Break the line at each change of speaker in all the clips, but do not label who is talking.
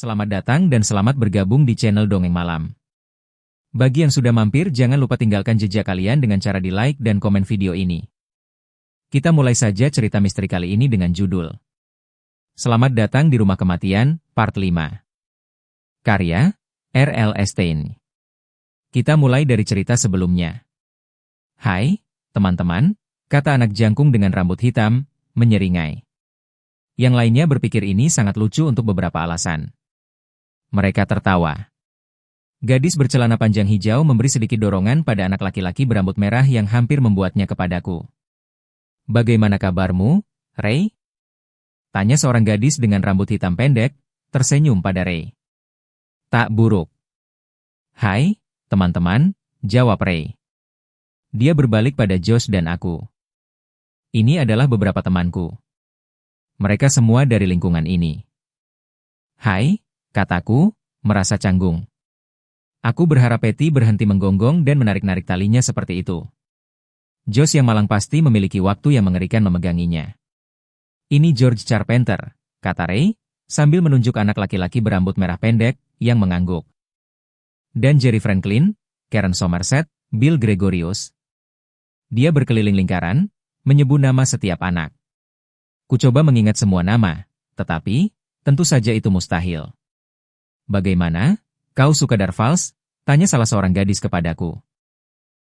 Selamat datang dan selamat bergabung di channel Dongeng Malam. Bagi yang sudah mampir, jangan lupa tinggalkan jejak kalian dengan cara di like dan komen video ini. Kita mulai saja cerita misteri kali ini dengan judul Selamat Datang di Rumah Kematian, Part 5. Karya, R.L. Stein. Kita mulai dari cerita sebelumnya. Hai, teman-teman, kata anak jangkung dengan rambut hitam, menyeringai. Yang lainnya berpikir ini sangat lucu untuk beberapa alasan. Mereka tertawa. Gadis bercelana panjang hijau memberi sedikit dorongan pada anak laki-laki berambut merah yang hampir membuatnya kepadaku. Bagaimana kabarmu, Ray? Tanya seorang gadis dengan rambut hitam pendek, tersenyum pada Ray. Tak buruk. Hai, teman-teman, jawab Ray. Dia berbalik pada Josh dan aku. Ini adalah beberapa temanku. Mereka semua dari lingkungan ini. Hai, kataku, merasa canggung. Aku berharap Patty berhenti menggonggong dan menarik-narik talinya seperti itu. Josh yang malang pasti memiliki waktu yang mengerikan memeganginya. Ini George Carpenter, kata Ray, sambil menunjuk anak laki-laki berambut merah pendek, yang mengangguk. Dan Jerry Franklin, Karen Somerset, Bill Gregorius. Dia berkeliling lingkaran, menyebut nama setiap anak. Kucoba mengingat semua nama, tetapi, tentu saja itu mustahil. Bagaimana? Kau suka Darvals? Tanya salah seorang gadis kepadaku.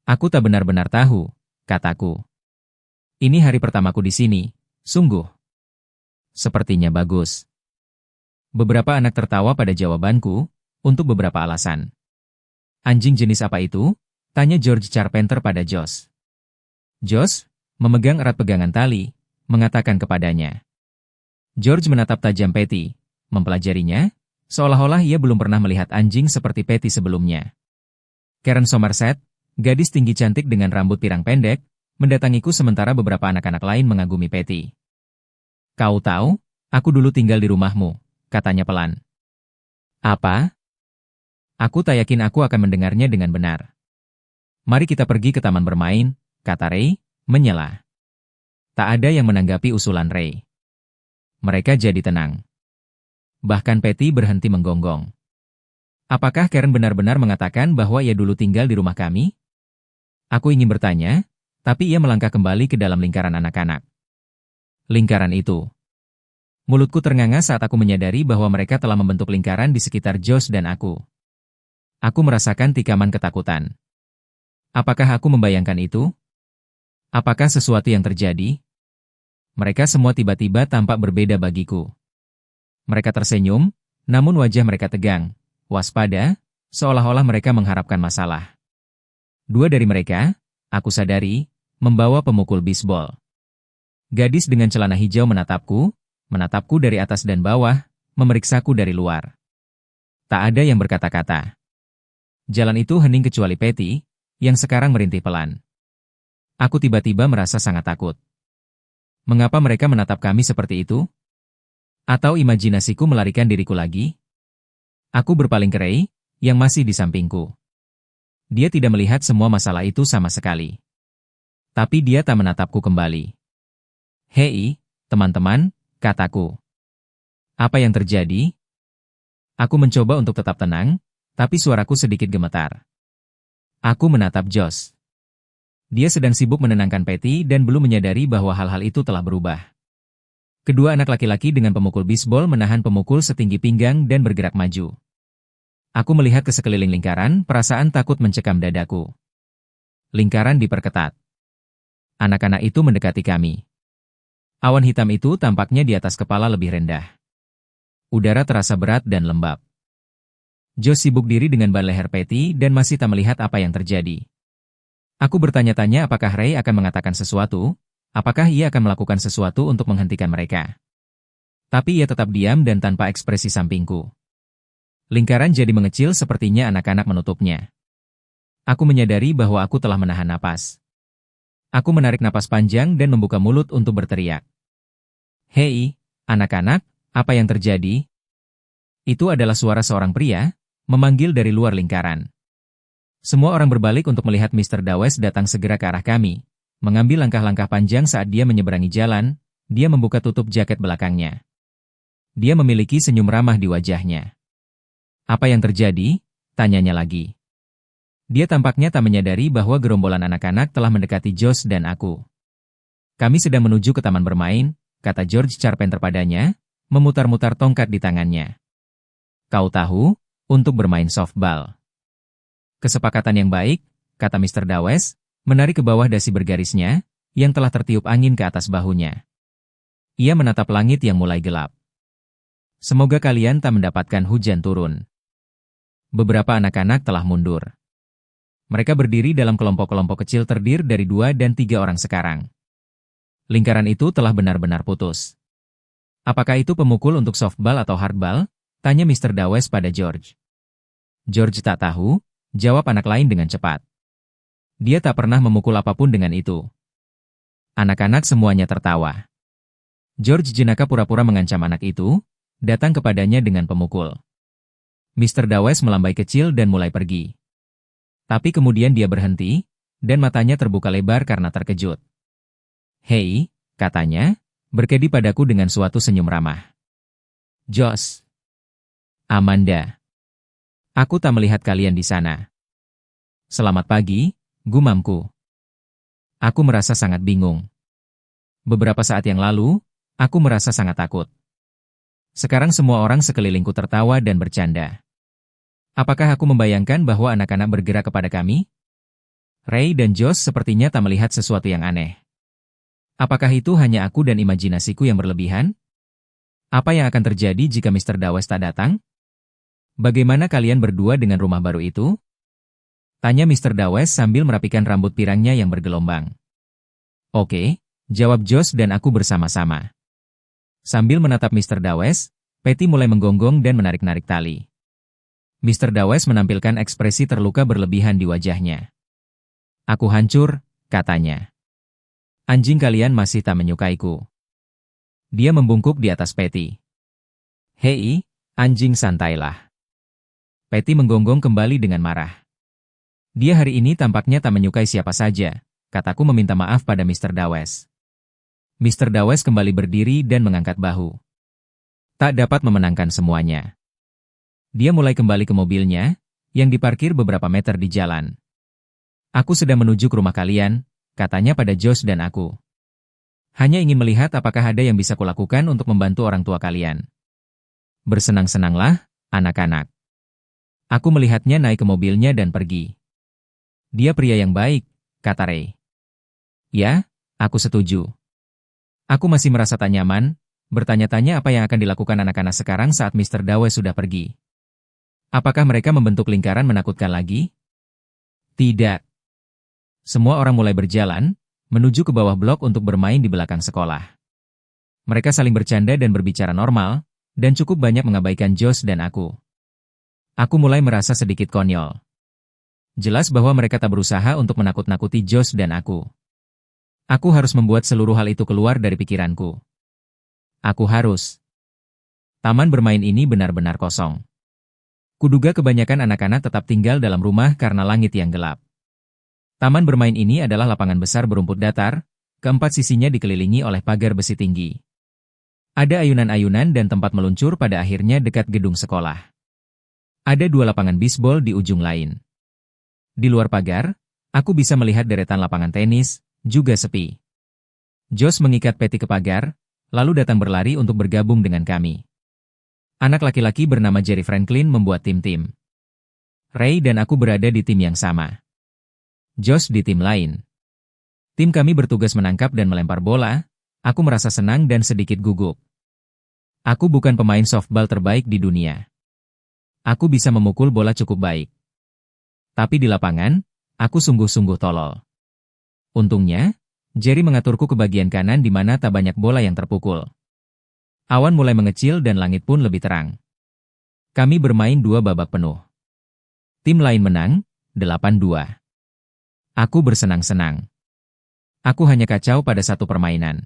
Aku tak benar-benar tahu, kataku. Ini hari pertamaku di sini, sungguh. Sepertinya bagus. Beberapa anak tertawa pada jawabanku, untuk beberapa alasan. Anjing jenis apa itu? Tanya George Carpenter pada Josh. Josh, memegang erat pegangan tali, mengatakan kepadanya. George menatap tajam Patty, mempelajarinya, seolah-olah ia belum pernah melihat anjing seperti Patty sebelumnya. Karen Somerset, gadis tinggi cantik dengan rambut pirang pendek, mendatangiku sementara beberapa anak-anak lain mengagumi Patty. Kau tahu, aku dulu tinggal di rumahmu, katanya pelan. Apa? Aku tak yakin aku akan mendengarnya dengan benar. Mari kita pergi ke taman bermain, kata Ray, menyela. Tak ada yang menanggapi usulan Ray. Mereka jadi tenang. Bahkan Patty berhenti menggonggong. Apakah Karen benar-benar mengatakan bahwa ia dulu tinggal di rumah kami? Aku ingin bertanya, tapi ia melangkah kembali ke dalam lingkaran anak-anak. Lingkaran itu. Mulutku ternganga saat aku menyadari bahwa mereka telah membentuk lingkaran di sekitar Josh dan aku. Aku merasakan tikaman ketakutan. Apakah aku membayangkan itu? Apakah sesuatu yang terjadi? Mereka semua tiba-tiba tampak berbeda bagiku. Mereka tersenyum, namun wajah mereka tegang, waspada, seolah-olah mereka mengharapkan masalah. Dua dari mereka, aku sadari, membawa pemukul bisbol. Gadis dengan celana hijau menatapku dari atas dan bawah, memeriksaku dari luar. Tak ada yang berkata-kata. Jalan itu hening kecuali Patty, yang sekarang merintih pelan. Aku tiba-tiba merasa sangat takut. Mengapa mereka menatap kami seperti itu? Atau imajinasiku melarikan diriku lagi? Aku berpaling ke Ray, yang masih di sampingku. Dia tidak melihat semua masalah itu sama sekali. Tapi dia tak menatapku kembali. Hei, teman-teman, kataku. Apa yang terjadi? Aku mencoba untuk tetap tenang, tapi suaraku sedikit gemetar. Aku menatap Josh. Dia sedang sibuk menenangkan Patty dan belum menyadari bahwa hal-hal itu telah berubah. Kedua anak laki-laki dengan pemukul bisbol menahan pemukul setinggi pinggang dan bergerak maju. Aku melihat ke sekeliling lingkaran, perasaan takut mencekam dadaku. Lingkaran diperketat. Anak-anak itu mendekati kami. Awan hitam itu tampaknya di atas kepala lebih rendah. Udara terasa berat dan lembab. Josh sibuk diri dengan ban leher Patty dan masih tak melihat apa yang terjadi. Aku bertanya-tanya apakah Ray akan mengatakan sesuatu. Apakah ia akan melakukan sesuatu untuk menghentikan mereka? Tapi ia tetap diam dan tanpa ekspresi sampingku. Lingkaran jadi mengecil sepertinya anak-anak menutupnya. Aku menyadari bahwa aku telah menahan napas. Aku menarik napas panjang dan membuka mulut untuk berteriak. Hei, anak-anak, apa yang terjadi? Itu adalah suara seorang pria, memanggil dari luar lingkaran. Semua orang berbalik untuk melihat Mr. Dawes datang segera ke arah kami. Mengambil langkah-langkah panjang saat dia menyeberangi jalan, dia membuka tutup jaket belakangnya. Dia memiliki senyum ramah di wajahnya. Apa yang terjadi? Tanyanya lagi. Dia tampaknya tak menyadari bahwa gerombolan anak-anak telah mendekati Josh dan aku. Kami sedang menuju ke taman bermain, kata George Carpenter padanya, memutar-mutar tongkat di tangannya. Kau tahu, untuk bermain softball. Kesepakatan yang baik, kata Mr. Dawes, menarik ke bawah dasi bergarisnya, yang telah tertiup angin ke atas bahunya. Ia menatap langit yang mulai gelap. Semoga kalian tak mendapatkan hujan turun. Beberapa anak-anak telah mundur. Mereka berdiri dalam kelompok-kelompok kecil terdiri dari 2 dan 3 orang sekarang. Lingkaran itu telah benar-benar putus. Apakah itu pemukul untuk softball atau hardball? Tanya Mr. Dawes pada George. George tak tahu, jawab anak lain dengan cepat. Dia tak pernah memukul apapun dengan itu. Anak-anak semuanya tertawa. George jenaka pura-pura mengancam anak itu, datang kepadanya dengan pemukul. Mr. Dawes melambai kecil dan mulai pergi. Tapi kemudian dia berhenti, dan matanya terbuka lebar karena terkejut. Hei, katanya, berkedip padaku dengan suatu senyum ramah. Josh. Amanda. Aku tak melihat kalian di sana. Selamat pagi, gumamku. Aku merasa sangat bingung. Beberapa saat yang lalu, aku merasa sangat takut. Sekarang semua orang sekelilingku tertawa dan bercanda. Apakah aku membayangkan bahwa anak-anak bergerak kepada kami? Ray dan Josh sepertinya tak melihat sesuatu yang aneh. Apakah itu hanya aku dan imajinasiku yang berlebihan? Apa yang akan terjadi jika Mr. Dawes tak datang? Bagaimana kalian berdua dengan rumah baru itu? Tanya Mr. Dawes sambil merapikan rambut pirangnya yang bergelombang. Oke, jawab Josh dan aku bersama-sama. Sambil menatap Mr. Dawes, Patty mulai menggonggong dan menarik-narik tali. Mr. Dawes menampilkan ekspresi terluka berlebihan di wajahnya. Aku hancur, katanya. Anjing kalian masih tak menyukaiku. Dia membungkuk di atas Patty. Hei, anjing santailah. Patty menggonggong kembali dengan marah. Dia hari ini tampaknya tak menyukai siapa saja, kataku meminta maaf pada Mr. Dawes. Mr. Dawes kembali berdiri dan mengangkat bahu. Tak dapat memenangkan semuanya. Dia mulai kembali ke mobilnya, yang diparkir beberapa meter di jalan. Aku sedang menuju ke rumah kalian, katanya pada Josh dan aku. Hanya ingin melihat apakah ada yang bisa kulakukan untuk membantu orang tua kalian. Bersenang-senanglah, anak-anak. Aku melihatnya naik ke mobilnya dan pergi. Dia pria yang baik, kata Ray. Ya, aku setuju. Aku masih merasa tak nyaman, bertanya-tanya apa yang akan dilakukan anak-anak sekarang saat Mr. Dawes sudah pergi. Apakah mereka membentuk lingkaran menakutkan lagi? Tidak. Semua orang mulai berjalan, menuju ke bawah blok untuk bermain di belakang sekolah. Mereka saling bercanda dan berbicara normal, dan cukup banyak mengabaikan Josh dan aku. Aku mulai merasa sedikit konyol. Jelas bahwa mereka tak berusaha untuk menakut-nakuti Josh dan aku. Aku harus membuat seluruh hal itu keluar dari pikiranku. Aku harus. Taman bermain ini benar-benar kosong. Kuduga kebanyakan anak-anak tetap tinggal dalam rumah karena langit yang gelap. Taman bermain ini adalah lapangan besar berumput datar, keempat sisinya dikelilingi oleh pagar besi tinggi. Ada ayunan-ayunan dan tempat meluncur pada akhirnya dekat gedung sekolah. Ada 2 lapangan bisbol di ujung lain. Di luar pagar, aku bisa melihat deretan lapangan tenis, juga sepi. Josh mengikat Patty ke pagar, lalu datang berlari untuk bergabung dengan kami. Anak laki-laki bernama Jerry Franklin membuat tim-tim. Ray dan aku berada di tim yang sama. Josh di tim lain. Tim kami bertugas menangkap dan melempar bola, aku merasa senang dan sedikit gugup. Aku bukan pemain softball terbaik di dunia. Aku bisa memukul bola cukup baik. Tapi di lapangan, aku sungguh-sungguh tolol. Untungnya, Jerry mengaturku ke bagian kanan di mana tak banyak bola yang terpukul. Awan mulai mengecil dan langit pun lebih terang. Kami bermain 2 babak penuh. Tim lain menang, 8-2. Aku bersenang-senang. Aku hanya kacau pada satu permainan.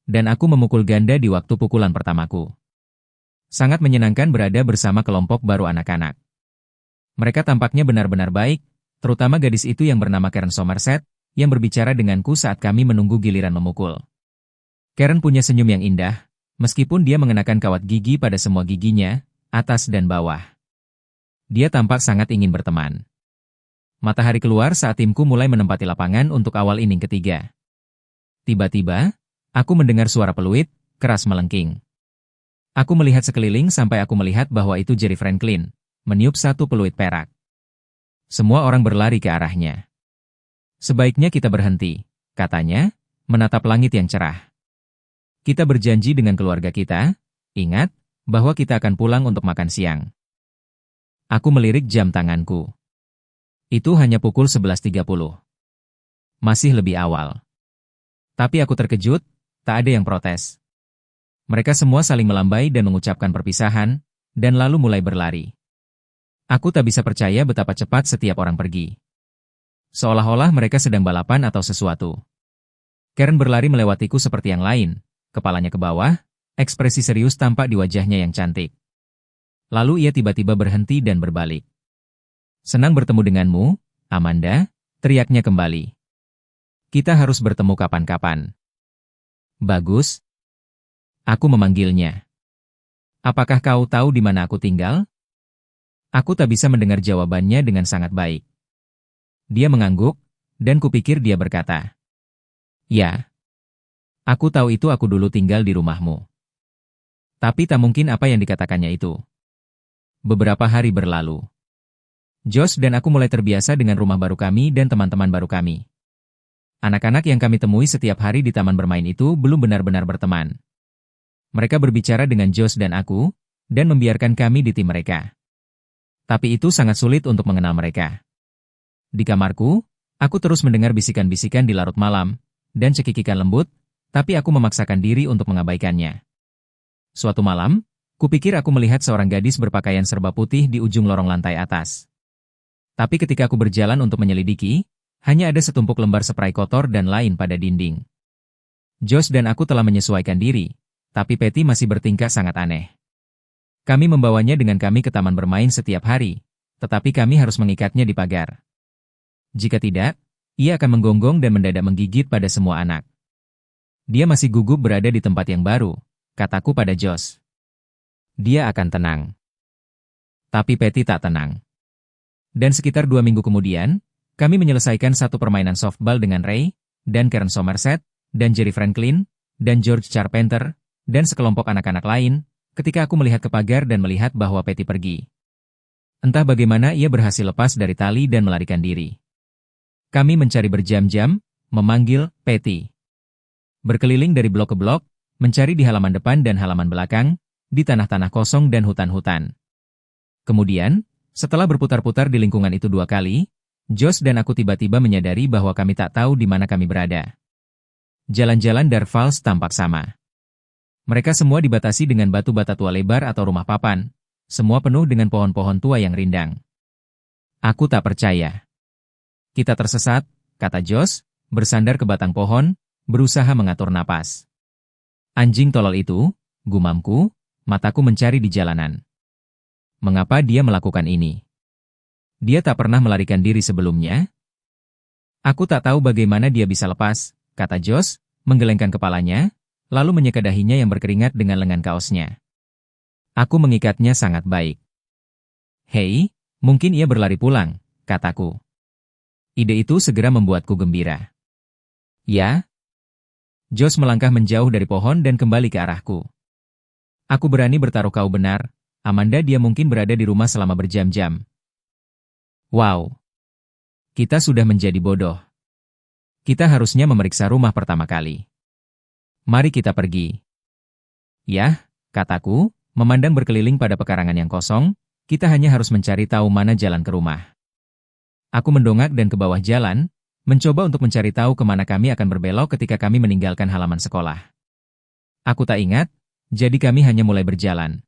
Dan aku memukul ganda di waktu pukulan pertamaku. Sangat menyenangkan berada bersama kelompok baru anak-anak. Mereka tampaknya benar-benar baik, terutama gadis itu yang bernama Karen Somerset, yang berbicara denganku saat kami menunggu giliran memukul. Karen punya senyum yang indah, meskipun dia mengenakan kawat gigi pada semua giginya, atas dan bawah. Dia tampak sangat ingin berteman. Matahari keluar saat timku mulai menempati lapangan untuk awal inning ketiga. Tiba-tiba, aku mendengar suara peluit, keras melengking. Aku melihat sekeliling sampai aku melihat bahwa itu Jerry Franklin, meniup satu peluit perak. Semua orang berlari ke arahnya. Sebaiknya kita berhenti, katanya, menatap langit yang cerah. Kita berjanji dengan keluarga kita, ingat, bahwa kita akan pulang untuk makan siang. Aku melirik jam tanganku. Itu hanya pukul 11.30. Masih lebih awal. Tapi aku terkejut, tak ada yang protes. Mereka semua saling melambai dan mengucapkan perpisahan, dan lalu mulai berlari. Aku tak bisa percaya betapa cepat setiap orang pergi. Seolah-olah mereka sedang balapan atau sesuatu. Karen berlari melewatiku seperti yang lain, kepalanya ke bawah, ekspresi serius tampak di wajahnya yang cantik. Lalu ia tiba-tiba berhenti dan berbalik. Senang bertemu denganmu, Amanda, teriaknya kembali. Kita harus bertemu kapan-kapan. Bagus. Aku memanggilnya. Apakah kau tahu di mana aku tinggal? Aku tak bisa mendengar jawabannya dengan sangat baik. Dia mengangguk, dan kupikir dia berkata, ya. Aku tahu itu aku dulu tinggal di rumahmu. Tapi tak mungkin apa yang dikatakannya itu. Beberapa hari berlalu. Josh dan aku mulai terbiasa dengan rumah baru kami dan teman-teman baru kami. Anak-anak yang kami temui setiap hari di taman bermain itu belum benar-benar berteman. Mereka berbicara dengan Josh dan aku, dan membiarkan kami di tim mereka. Tapi itu sangat sulit untuk mengenal mereka. Di kamarku, aku terus mendengar bisikan-bisikan di larut malam, dan cekikikan lembut, tapi aku memaksakan diri untuk mengabaikannya. Suatu malam, kupikir aku melihat seorang gadis berpakaian serba putih di ujung lorong lantai atas. Tapi ketika aku berjalan untuk menyelidiki, hanya ada setumpuk lembar spray kotor dan lain pada dinding. Josh dan aku telah menyesuaikan diri, tapi Patty masih bertingkah sangat aneh. Kami membawanya dengan kami ke taman bermain setiap hari, tetapi kami harus mengikatnya di pagar. Jika tidak, ia akan menggonggong dan mendadak menggigit pada semua anak. Dia masih gugup berada di tempat yang baru, kataku pada Josh. Dia akan tenang. Tapi Patty tak tenang. Dan sekitar 2 minggu kemudian, kami menyelesaikan satu permainan softball dengan Ray, dan Karen Somerset, dan Jerry Franklin, dan George Carpenter, dan sekelompok anak-anak lain, ketika aku melihat ke pagar dan melihat bahwa Patty pergi. Entah bagaimana ia berhasil lepas dari tali dan melarikan diri. Kami mencari berjam-jam, memanggil Patty. Berkeliling dari blok ke blok, mencari di halaman depan dan halaman belakang, di tanah-tanah kosong dan hutan-hutan. Kemudian, setelah berputar-putar di lingkungan itu 2 kali, Josh dan aku tiba-tiba menyadari bahwa kami tak tahu di mana kami berada. Jalan-jalan Dark Falls tampak sama. Mereka semua dibatasi dengan batu bata tua lebar atau rumah papan, semua penuh dengan pohon-pohon tua yang rindang. Aku tak percaya. Kita tersesat, kata Josh, bersandar ke batang pohon, berusaha mengatur napas. Anjing tolol itu, gumamku, mataku mencari di jalanan. Mengapa dia melakukan ini? Dia tak pernah melarikan diri sebelumnya? Aku tak tahu bagaimana dia bisa lepas, kata Josh, menggelengkan kepalanya, lalu menyeka dahinya yang berkeringat dengan lengan kaosnya. Aku mengikatnya sangat baik. Hei, mungkin ia berlari pulang, kataku. Ide itu segera membuatku gembira. Ya? Josh melangkah menjauh dari pohon dan kembali ke arahku. Aku berani bertaruh kau benar, Amanda, dia mungkin berada di rumah selama berjam-jam. Wow. Kita sudah menjadi bodoh. Kita harusnya memeriksa rumah pertama kali. Mari kita pergi. Yah, kataku, memandang berkeliling pada pekarangan yang kosong, kita hanya harus mencari tahu mana jalan ke rumah. Aku mendongak dan ke bawah jalan, mencoba untuk mencari tahu kemana kami akan berbelok ketika kami meninggalkan halaman sekolah. Aku tak ingat, jadi kami hanya mulai berjalan.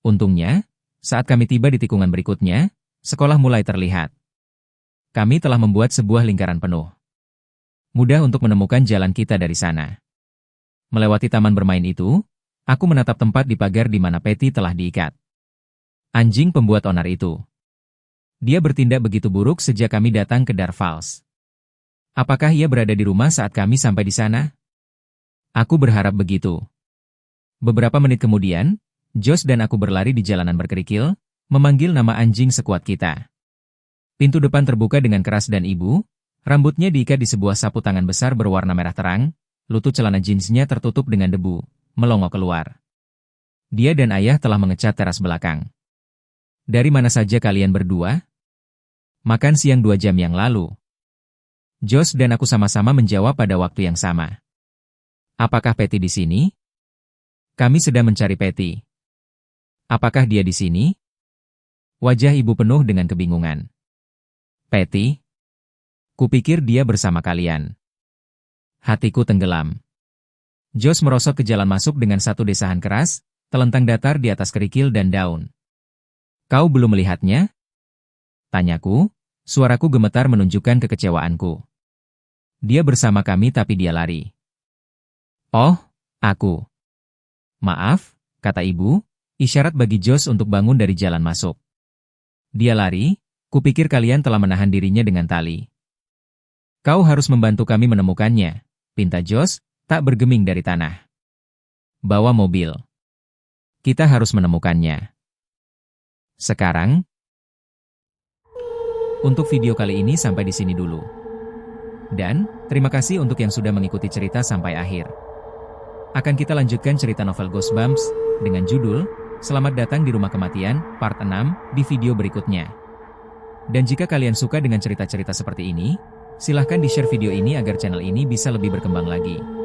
Untungnya, saat kami tiba di tikungan berikutnya, sekolah mulai terlihat. Kami telah membuat sebuah lingkaran penuh. Mudah untuk menemukan jalan kita dari sana. Melewati taman bermain itu, aku menatap tempat di pagar di mana Patty telah diikat. Anjing pembuat onar itu. Dia bertindak begitu buruk sejak kami datang ke Dark Falls. Apakah ia berada di rumah saat kami sampai di sana? Aku berharap begitu. Beberapa menit kemudian, Josh dan aku berlari di jalanan berkerikil, memanggil nama anjing sekuat kita. Pintu depan terbuka dengan keras dan ibu, rambutnya diikat di sebuah sapu tangan besar berwarna merah terang, lutut celana jeansnya tertutup dengan debu, melongo keluar. Dia dan ayah telah mengecat teras belakang. Dari mana saja kalian berdua? Makan siang 2 jam yang lalu. Josh dan aku sama-sama menjawab pada waktu yang sama. Apakah Patty di sini? Kami sedang mencari Patty. Apakah dia di sini? Wajah ibu penuh dengan kebingungan. Patty? Kupikir dia bersama kalian. Hatiku tenggelam. Josh merosot ke jalan masuk dengan satu desahan keras, telentang datar di atas kerikil dan daun. Kau belum melihatnya? Tanyaku, suaraku gemetar menunjukkan kekecewaanku. Dia bersama kami tapi dia lari. Oh, aku. Maaf, kata ibu, isyarat bagi Josh untuk bangun dari jalan masuk. Dia lari, kupikir kalian telah menahan dirinya dengan tali. Kau harus membantu kami menemukannya, pinta Josh, tak bergeming dari tanah. Bawa mobil. Kita harus menemukannya. Sekarang, untuk video kali ini sampai di sini dulu. Dan, terima kasih untuk yang sudah mengikuti cerita sampai akhir. Akan kita lanjutkan cerita novel Goosebumps, dengan judul, Selamat Datang di Rumah Kematian, Part 6, di video berikutnya. Dan jika kalian suka dengan cerita-cerita seperti ini, silahkan di-share video ini agar channel ini bisa lebih berkembang lagi.